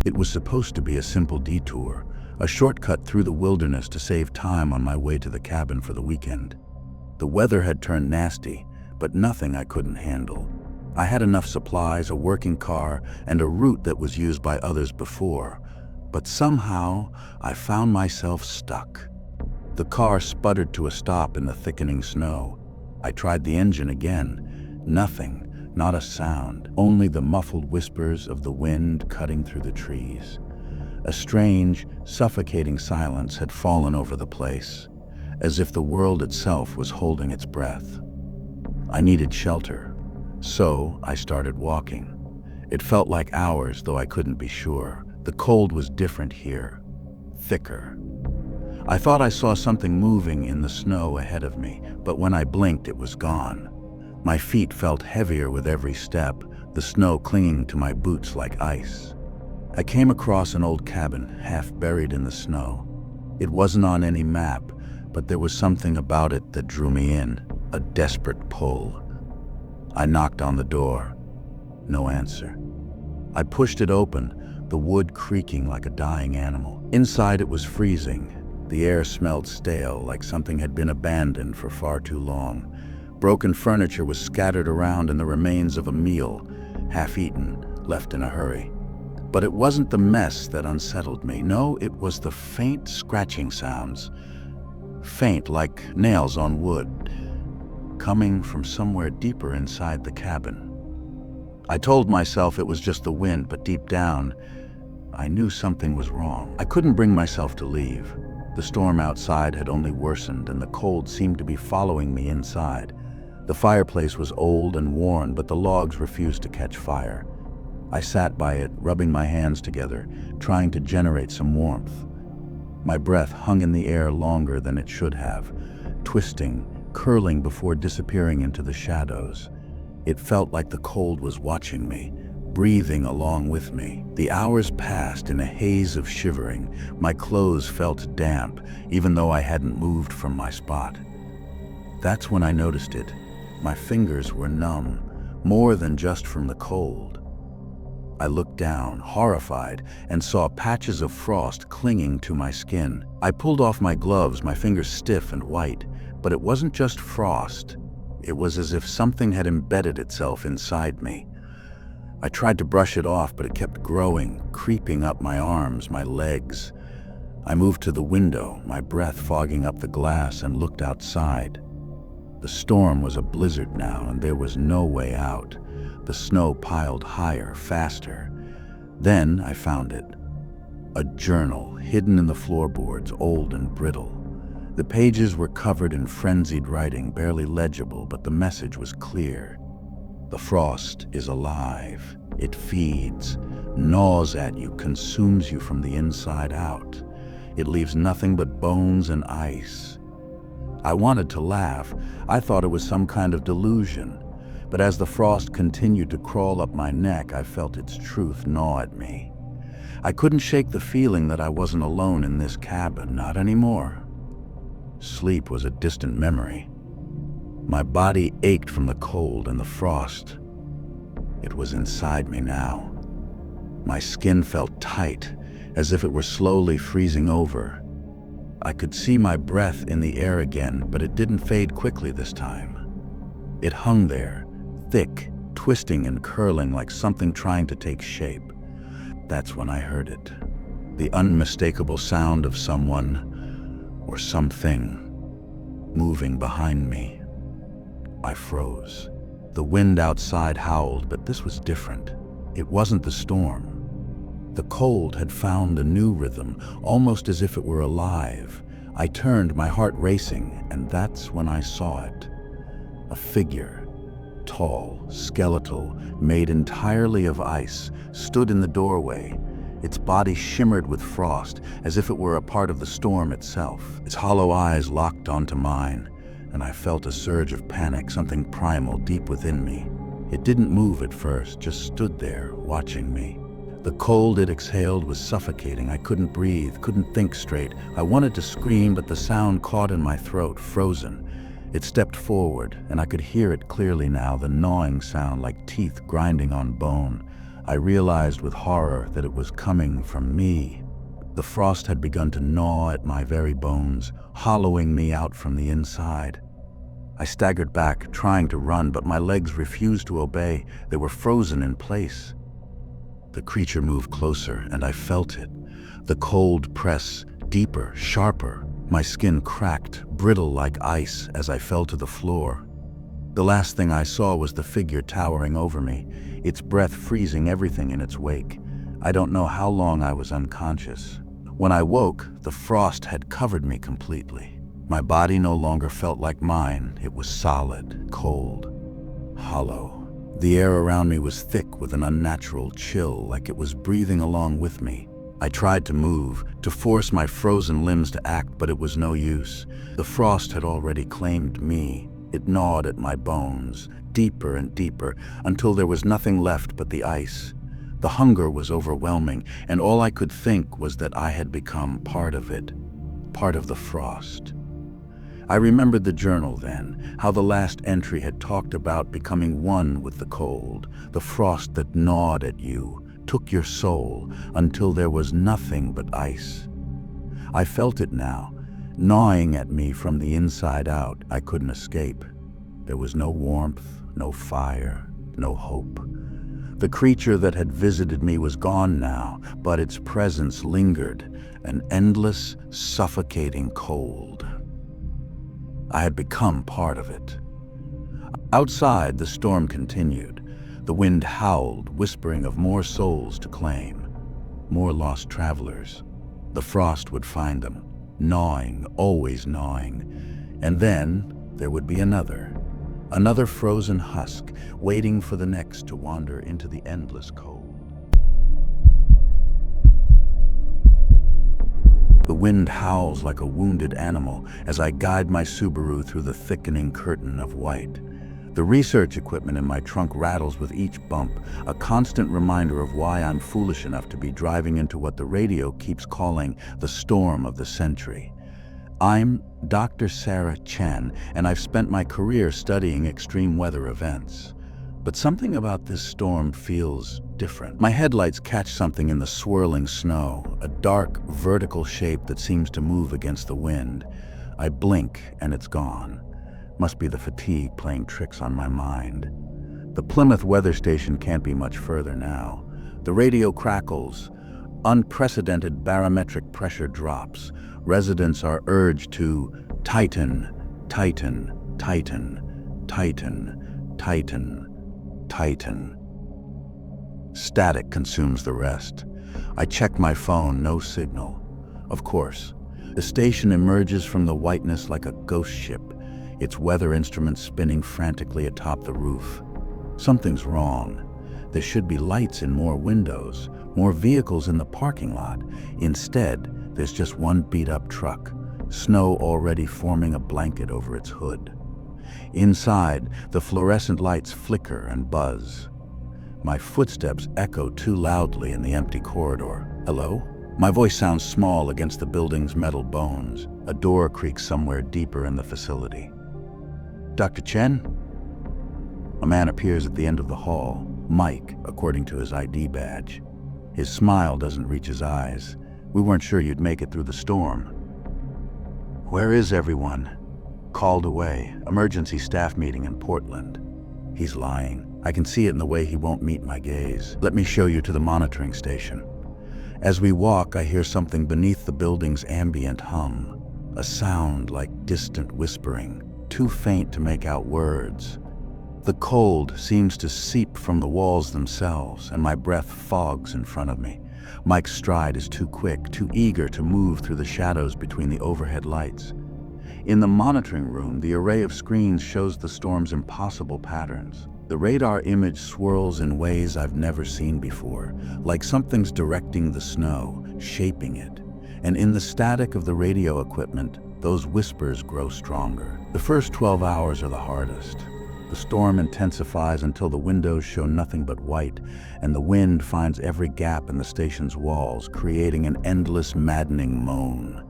It was supposed to be a simple detour, a shortcut through the wilderness to save time on my way to the cabin for the weekend. The weather had turned nasty, but nothing I couldn't handle. I had enough supplies, a working car, and a route that was used by others before, but somehow I found myself stuck. The car sputtered to a stop in the thickening snow. I tried the engine again. Nothing, not a sound, only the muffled whispers of the wind cutting through the trees. A strange, suffocating silence had fallen over the place, as if the world itself was holding its breath. I needed shelter, so I started walking. It felt like hours, though I couldn't be sure. The cold was different here, thicker. I thought I saw something moving in the snow ahead of me, but when I blinked, it was gone. My feet felt heavier with every step, the snow clinging to my boots like ice. I came across an old cabin, half buried in the snow. It wasn't on any map, but there was something about it that drew me in, a desperate pull. I knocked on the door. No answer. I pushed it open, the wood creaking like a dying animal. Inside it was freezing. The air smelled stale, like something had been abandoned for far too long. Broken furniture was scattered around and the remains of a meal, half-eaten, left in a hurry. But it wasn't the mess that unsettled me. No, it was the faint scratching sounds. Faint like nails on wood, coming from somewhere deeper inside the cabin. I told myself it was just the wind, but deep down, I knew something was wrong. I couldn't bring myself to leave. The storm outside had only worsened, and the cold seemed to be following me inside. The fireplace was old and worn, but the logs refused to catch fire. I sat by it, rubbing my hands together, trying to generate some warmth. My breath hung in the air longer than it should have, twisting, curling before disappearing into the shadows. It felt like the cold was watching me, breathing along with me. The hours passed in a haze of shivering. My clothes felt damp, even though I hadn't moved from my spot. That's when I noticed it. My fingers were numb, more than just from the cold. I looked down, horrified, and saw patches of frost clinging to my skin. I pulled off my gloves, my fingers stiff and white, but it wasn't just frost. It was as if something had embedded itself inside me. I tried to brush it off, but it kept growing, creeping up my arms, my legs. I moved to the window, my breath fogging up the glass, and looked outside. The storm was a blizzard now, and there was no way out. The snow piled higher, faster. Then I found it. A journal, hidden in the floorboards, old and brittle. The pages were covered in frenzied writing, barely legible, but the message was clear. The frost is alive. It feeds, gnaws at you, consumes you from the inside out. It leaves nothing but bones and ice. I wanted to laugh. I thought it was some kind of delusion. But as the frost continued to crawl up my neck, I felt its truth gnaw at me. I couldn't shake the feeling that I wasn't alone in this cabin, not anymore. Sleep was a distant memory. My body ached from the cold and the frost. It was inside me now. My skin felt tight, as if it were slowly freezing over. I could see my breath in the air again, but it didn't fade quickly this time. It hung there, thick, twisting and curling like something trying to take shape. That's when I heard it. The unmistakable sound of someone, or something, moving behind me. I froze. The wind outside howled, but this was different. It wasn't the storm. The cold had found a new rhythm, almost as if it were alive. I turned, my heart racing, and that's when I saw it. A figure, tall, skeletal, made entirely of ice, stood in the doorway. Its body shimmered with frost, as if it were a part of the storm itself. Its hollow eyes locked onto mine, and I felt a surge of panic, something primal deep within me. It didn't move at first, just stood there, watching me. The cold it exhaled was suffocating. I couldn't breathe, couldn't think straight. I wanted to scream, but the sound caught in my throat, frozen. It stepped forward, and I could hear it clearly now, the gnawing sound like teeth grinding on bone. I realized with horror that it was coming from me. The frost had begun to gnaw at my very bones, hollowing me out from the inside. I staggered back, trying to run, but my legs refused to obey. They were frozen in place. The creature moved closer, and I felt it. The cold press, deeper, sharper. My skin cracked, brittle like ice, as I fell to the floor. The last thing I saw was the figure towering over me, its breath freezing everything in its wake. I don't know how long I was unconscious. When I woke, the frost had covered me completely. My body no longer felt like mine. It was solid, cold, hollow. The air around me was thick with an unnatural chill, like it was breathing along with me. I tried to move, to force my frozen limbs to act, but it was no use. The frost had already claimed me. It gnawed at my bones, deeper and deeper, until there was nothing left but the ice. The hunger was overwhelming, and all I could think was that I had become part of it, part of the frost. I remembered the journal then, how the last entry had talked about becoming one with the cold, the frost that gnawed at you, took your soul, until there was nothing but ice. I felt it now, gnawing at me from the inside out. I couldn't escape. There was no warmth, no fire, no hope. The creature that had visited me was gone now, but its presence lingered, an endless, suffocating cold. I had become part of it. Outside, the storm continued. The wind howled, whispering of more souls to claim, more lost travelers. The frost would find them, gnawing, always gnawing. And then there would be another frozen husk, waiting for the next to wander into the endless cold. The wind howls like a wounded animal as I guide my Subaru through the thickening curtain of white. The research equipment in my trunk rattles with each bump, a constant reminder of why I'm foolish enough to be driving into what the radio keeps calling the storm of the century. I'm Dr. Sarah Chen, and I've spent my career studying extreme weather events. But something about this storm feels different. My headlights catch something in the swirling snow, a dark, vertical shape that seems to move against the wind. I blink, and it's gone. Must be the fatigue playing tricks on my mind. The Plymouth weather station can't be much further now. The radio crackles. Unprecedented barometric pressure drops. Residents are urged to tighten, tighten, tighten, tighten, tighten, tighten. Static consumes the rest. I check my phone, no signal. Of course, the station emerges from the whiteness like a ghost ship, its weather instruments spinning frantically atop the roof. Something's wrong. There should be lights in more windows, more vehicles in the parking lot. Instead, there's just one beat-up truck, snow already forming a blanket over its hood. Inside, the fluorescent lights flicker and buzz. My footsteps echo too loudly in the empty corridor. Hello? My voice sounds small against the building's metal bones. A door creaks somewhere deeper in the facility. Dr. Chen? A man appears at the end of the hall, Mike, according to his ID badge. His smile doesn't reach his eyes. We weren't sure you'd make it through the storm. Where is everyone? Called away. Emergency staff meeting in Portland. He's lying. I can see it in the way he won't meet my gaze. Let me show you to the monitoring station. As we walk, I hear something beneath the building's ambient hum. A sound like distant whispering, too faint to make out words. The cold seems to seep from the walls themselves, and my breath fogs in front of me. Mike's stride is too quick, too eager to move through the shadows between the overhead lights. In the monitoring room, the array of screens shows the storm's impossible patterns. The radar image swirls in ways I've never seen before, like something's directing the snow, shaping it. And in the static of the radio equipment, those whispers grow stronger. The first 12 hours are the hardest. The storm intensifies until the windows show nothing but white, and the wind finds every gap in the station's walls, creating an endless, maddening moan.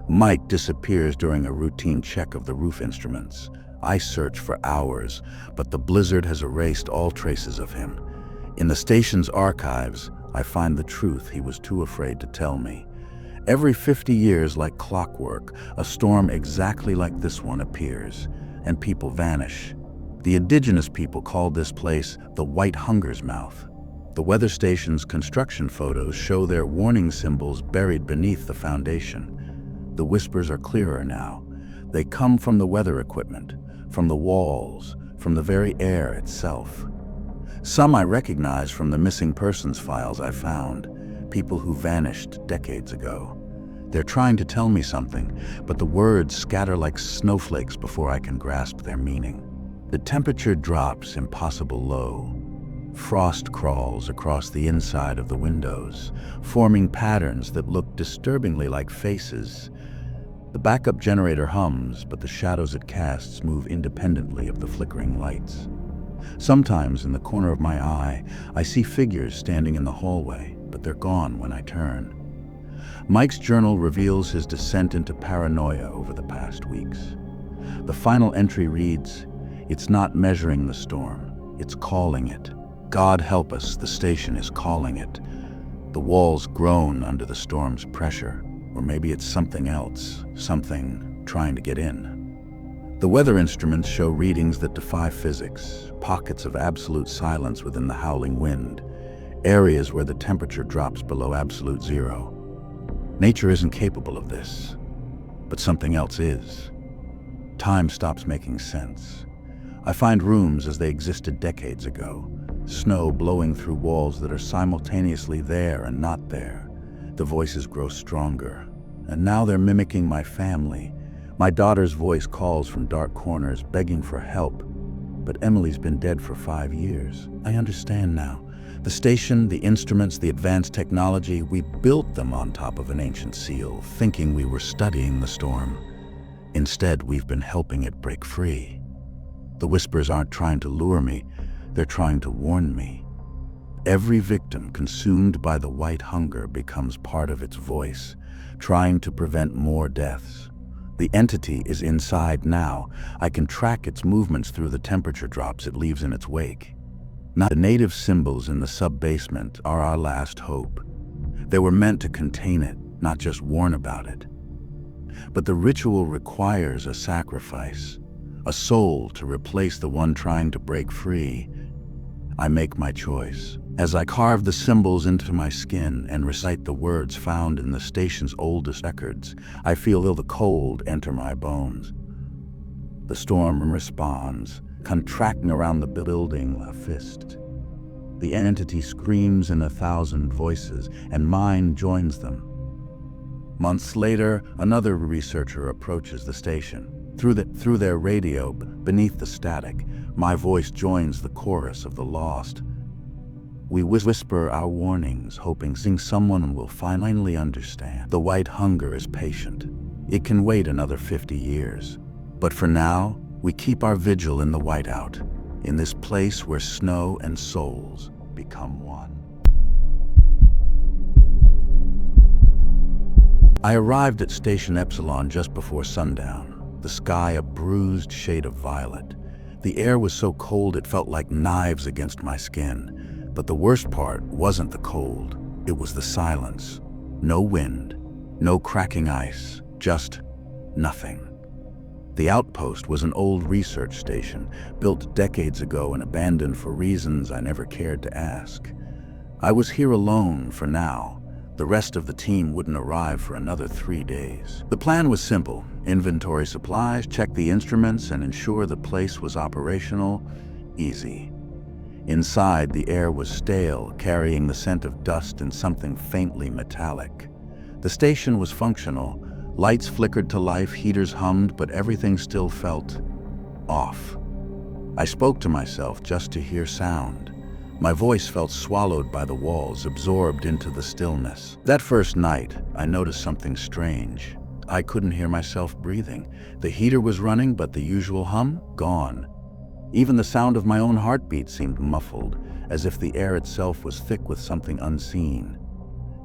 Mike disappears during a routine check of the roof instruments. I search for hours, but the blizzard has erased all traces of him. In the station's archives, I find the truth he was too afraid to tell me. Every 50 years, like clockwork, a storm exactly like this one appears, and people vanish. The indigenous people called this place the White Hunger's Mouth. The weather station's construction photos show their warning symbols buried beneath the foundation. The whispers are clearer now. They come from the weather equipment, from the walls, from the very air itself. Some I recognize from the missing persons files I found, people who vanished decades ago. They're trying to tell me something, but the words scatter like snowflakes before I can grasp their meaning. The temperature drops impossible low. Frost crawls across the inside of the windows, forming patterns that look disturbingly like faces. The backup generator hums, but the shadows it casts move independently of the flickering lights. Sometimes in the corner of my eye, I see figures standing in the hallway, but they're gone when I turn. Mike's journal reveals his descent into paranoia over the past weeks. The final entry reads, "It's not measuring the storm, it's calling it. God help us, the station is calling it." The walls groan under the storm's pressure, or maybe it's something else, something trying to get in. The weather instruments show readings that defy physics, pockets of absolute silence within the howling wind, areas where the temperature drops below absolute zero. Nature isn't capable of this, but something else is. Time stops making sense. I find rooms as they existed decades ago, snow blowing through walls that are simultaneously there and not there. The voices grow stronger, and now they're mimicking my family. My daughter's voice calls from dark corners, begging for help. But Emily's been dead for 5 years. I understand now. The station, the instruments, the advanced technology, we built them on top of an ancient seal, thinking we were studying the storm. Instead, we've been helping it break free. The whispers aren't trying to lure me, they're trying to warn me. Every victim consumed by the white hunger becomes part of its voice, trying to prevent more deaths. The entity is inside now. I can track its movements through the temperature drops it leaves in its wake. The native symbols in the sub-basement are our last hope. They were meant to contain it, not just warn about it. But the ritual requires a sacrifice, a soul to replace the one trying to break free. I make my choice. As I carve the symbols into my skin and recite the words found in the station's oldest records, I feel the cold enter my bones. The storm responds, contracting around the building a fist. The entity screams in 1,000 voices, and mine joins them. Months later, another researcher approaches the station. Through their radio, beneath the static, my voice joins the chorus of the lost. We whisper our warnings, hoping someone will finally understand. The white hunger is patient. It can wait another 50 years. But for now, we keep our vigil in the whiteout, in this place where snow and souls become one. I arrived at Station Epsilon just before sundown, the sky a bruised shade of violet. The air was so cold it felt like knives against my skin. But the worst part wasn't the cold, it was the silence. No wind, no cracking ice, just nothing. The outpost was an old research station, built decades ago and abandoned for reasons I never cared to ask. I was here alone for now. The rest of the team wouldn't arrive for another 3 days. The plan was simple: inventory supplies, check the instruments, and ensure the place was operational. Easy. Inside, the air was stale, carrying the scent of dust and something faintly metallic. The station was functional. Lights flickered to life, heaters hummed, but everything still felt off. I spoke to myself just to hear sound. My voice felt swallowed by the walls, absorbed into the stillness. That first night, I noticed something strange. I couldn't hear myself breathing. The heater was running, but the usual hum, gone. Even the sound of my own heartbeat seemed muffled, as if the air itself was thick with something unseen.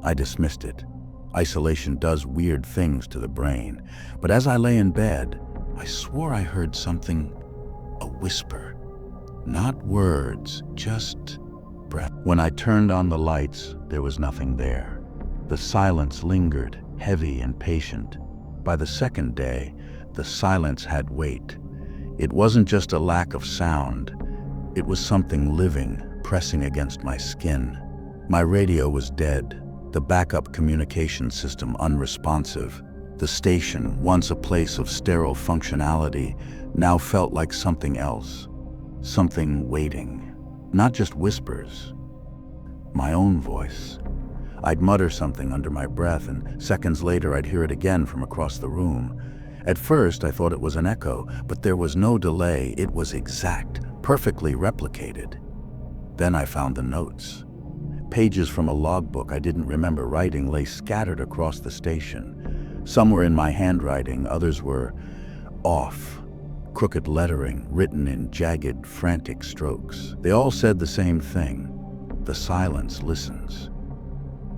I dismissed it. Isolation does weird things to the brain. But as I lay in bed, I swore I heard something, a whisper. Not words, just breath. When I turned on the lights, there was nothing there. The silence lingered, heavy and patient. By the second day, the silence had weight. It wasn't just a lack of sound. It was something living, pressing against my skin. My radio was dead, the backup communication system unresponsive. The station, once a place of sterile functionality, now felt like something else. Something waiting. Not just whispers. My own voice. I'd mutter something under my breath, and seconds later I'd hear it again from across the room. At first I thought it was an echo, but there was no delay. It was exact, perfectly replicated. Then I found the notes. Pages from a logbook I didn't remember writing lay scattered across the station. Some were in my handwriting, others were off. Crooked lettering written in jagged, frantic strokes. They all said the same thing. The silence listens.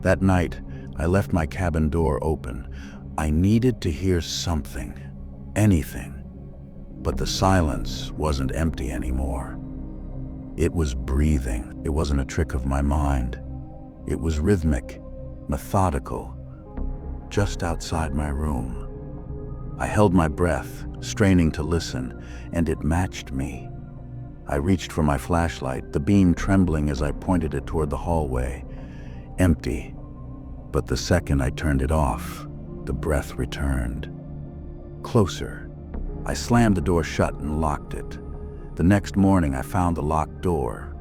That night, I left my cabin door open. I needed to hear something, anything. But the silence wasn't empty anymore. It was breathing. It wasn't a trick of my mind. It was rhythmic, methodical, just outside my room. I held my breath, straining to listen, and it matched me. I reached for my flashlight, the beam trembling as I pointed it toward the hallway. Empty. But the second I turned it off, the breath returned. Closer. I slammed the door shut and locked it. The next morning I found the locked door.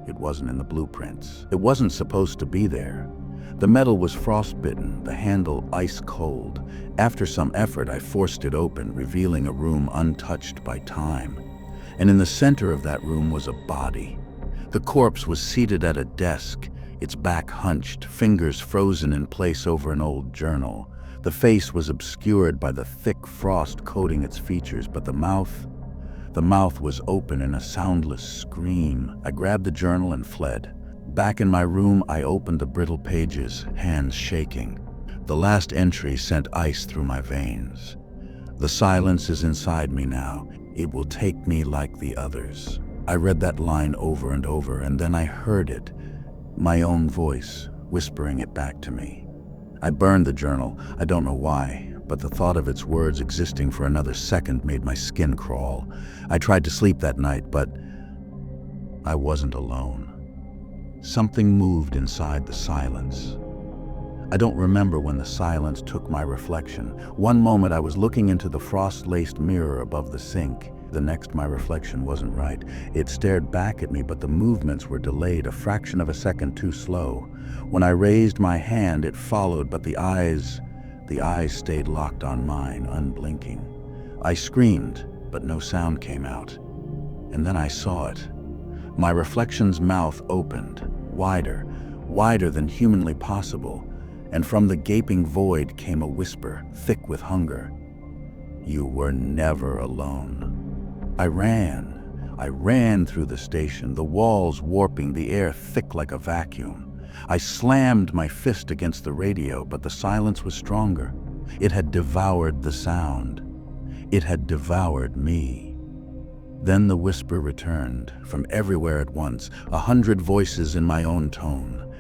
It wasn't in the blueprints. It wasn't supposed to be there. The metal was frostbitten, the handle ice cold. After some effort, I forced it open, revealing a room untouched by time. And in the center of that room was a body. The corpse was seated at a desk, its back hunched, fingers frozen in place over an old journal. The face was obscured by the thick frost coating its features, but the mouth was open in a soundless scream. I grabbed the journal and fled. Back in my room, I opened the brittle pages, hands shaking. The last entry sent ice through my veins. The silence is inside me now. It will take me like the others. I read that line over and over, and then I heard it. My own voice, whispering it back to me. I burned the journal. I don't know why, but the thought of its words existing for another second made my skin crawl. I tried to sleep that night, but I wasn't alone. Something moved inside the silence. I don't remember when the silence took my reflection. One moment I was looking into the frost-laced mirror above the sink. The next, my reflection wasn't right. It stared back at me, but the movements were delayed, a fraction of a second too slow. When I raised my hand, it followed, but the eyes stayed locked on mine, unblinking. I screamed, but no sound came out. And then I saw it. My reflection's mouth opened, wider than humanly possible, and from the gaping void came a whisper, thick with hunger. You were never alone. I ran through the station, the walls warping, the air thick like a vacuum. I slammed my fist against the radio, but the silence was stronger. It had devoured the sound. It had devoured me. Then the whisper returned, from everywhere at once, 100 voices in my own tone.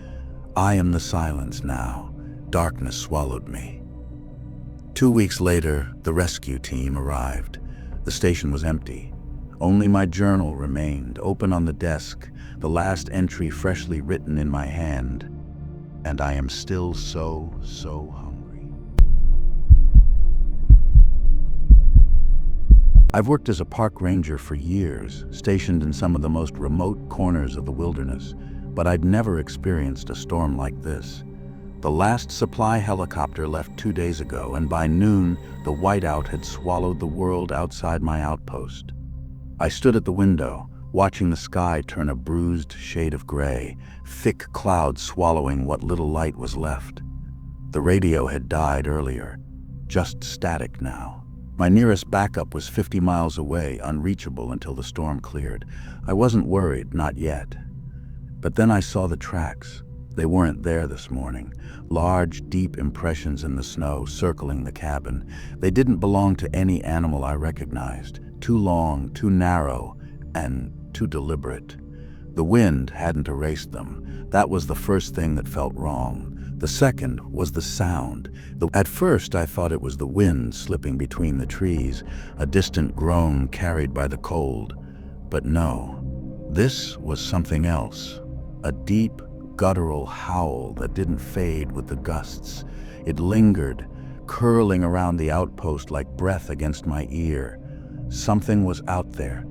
I am the silence now. Darkness swallowed me. 2 weeks later, the rescue team arrived. The station was empty. Only my journal remained, open on the desk, the last entry freshly written in my hand. And I am still so hungry. I've worked as a park ranger for years, stationed in some of the most remote corners of the wilderness, but I'd never experienced a storm like this. The last supply helicopter left 2 days ago, and by noon, the whiteout had swallowed the world outside my outpost. I stood at the window, watching the sky turn a bruised shade of gray, thick clouds swallowing what little light was left. The radio had died earlier, just static now. My nearest backup was 50 miles away, unreachable until the storm cleared. I wasn't worried, not yet. But then I saw the tracks. They weren't there this morning. Large, deep impressions in the snow circling the cabin. They didn't belong to any animal I recognized. Too long, too narrow, and too deliberate. The wind hadn't erased them. That was the first thing that felt wrong. The second was the sound. At first, I thought it was the wind slipping between the trees, a distant groan carried by the cold. But no, this was something else. A deep, guttural howl that didn't fade with the gusts. It lingered, curling around the outpost like breath against my ear. Something was out there.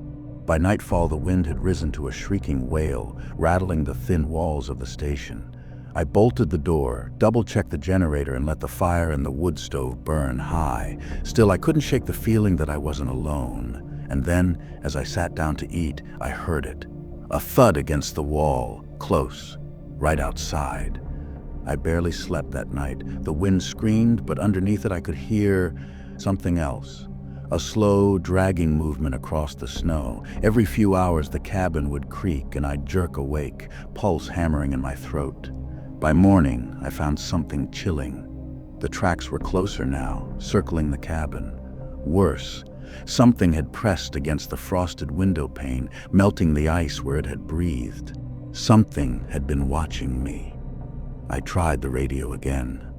By nightfall, the wind had risen to a shrieking wail, rattling the thin walls of the station. I bolted the door, double-checked the generator, and let the fire in the wood stove burn high. Still, I couldn't shake the feeling that I wasn't alone. And then, as I sat down to eat, I heard it. A thud against the wall, close, right outside. I barely slept that night. The wind screamed, but underneath it I could hear something else. A slow, dragging movement across the snow. Every few hours the cabin would creak and I'd jerk awake, pulse hammering in my throat. By morning, I found something chilling. The tracks were closer now, circling the cabin. Worse, something had pressed against the frosted window pane, melting the ice where it had breathed. Something had been watching me. I tried the radio again.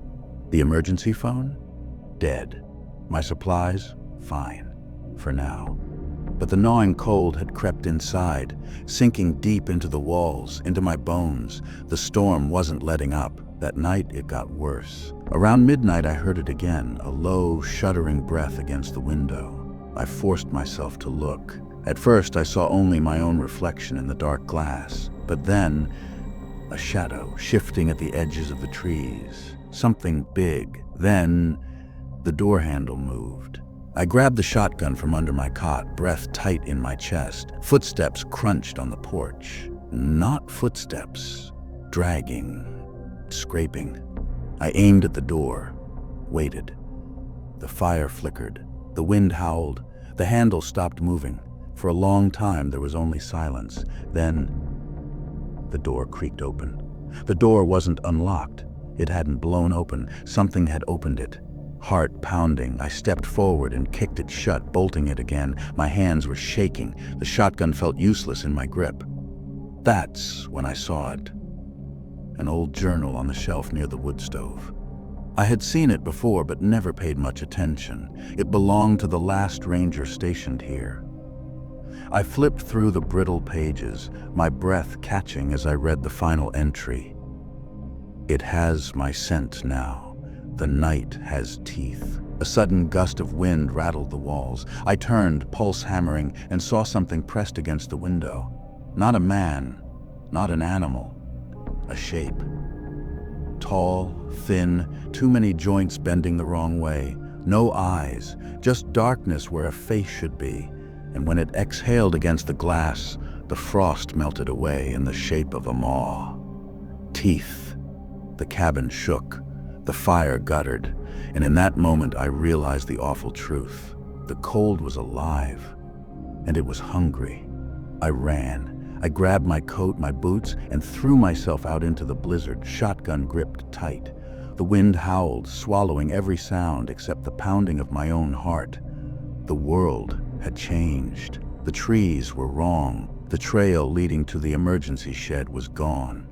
The emergency phone? Dead. My supplies? Fine, for now. But the gnawing cold had crept inside, sinking deep into the walls, into my bones. The storm wasn't letting up. That night, it got worse. Around midnight, I heard it again, a low, shuddering breath against the window. I forced myself to look. At first, I saw only my own reflection in the dark glass. But then, a shadow shifting at the edges of the trees. Something big. Then, the door handle moved. I grabbed the shotgun from under my cot, breath tight in my chest. Footsteps crunched on the porch. Not footsteps. Dragging. Scraping. I aimed at the door. Waited. The fire flickered. The wind howled. The handle stopped moving. For a long time, there was only silence. Then, the door creaked open. The door wasn't unlocked. It hadn't blown open. Something had opened it. Heart pounding, I stepped forward and kicked it shut, bolting it again. My hands were shaking. The shotgun felt useless in my grip. That's when I saw it. An old journal on the shelf near the wood stove. I had seen it before, but never paid much attention. It belonged to the last ranger stationed here. I flipped through the brittle pages, my breath catching as I read the final entry. It has my scent now. The night has teeth. A sudden gust of wind rattled the walls. I turned, pulse hammering, and saw something pressed against the window. Not a man, not an animal. A shape. Tall, thin, too many joints bending the wrong way. No eyes, just darkness where a face should be. And when it exhaled against the glass, the frost melted away in the shape of a maw. Teeth. The cabin shook. The fire guttered, and in that moment I realized the awful truth. The cold was alive, and it was hungry. I ran. I grabbed my coat, my boots, and threw myself out into the blizzard, shotgun gripped tight. The wind howled, swallowing every sound except the pounding of my own heart. The world had changed. The trees were wrong. The trail leading to the emergency shed was gone.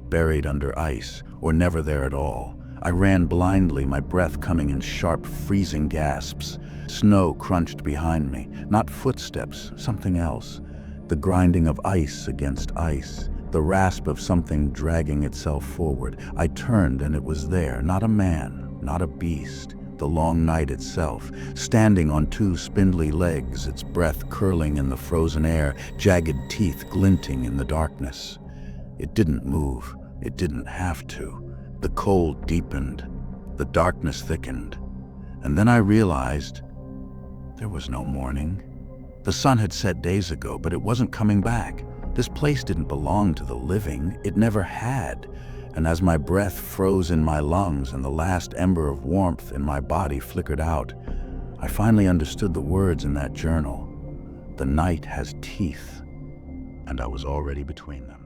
Buried under ice, or never there at all. I ran blindly, my breath coming in sharp, freezing gasps. Snow crunched behind me. Not footsteps, something else. The grinding of ice against ice. The rasp of something dragging itself forward. I turned and it was there. Not a man, not a beast. The long night itself, standing on two spindly legs, its breath curling in the frozen air, jagged teeth glinting in the darkness. It didn't move. It didn't have to. The cold deepened, the darkness thickened, and then I realized there was no morning. The sun had set days ago, but it wasn't coming back. This place didn't belong to the living. It never had. And as my breath froze in my lungs and the last ember of warmth in my body flickered out, I finally understood the words in that journal. The night has teeth, and I was already between them.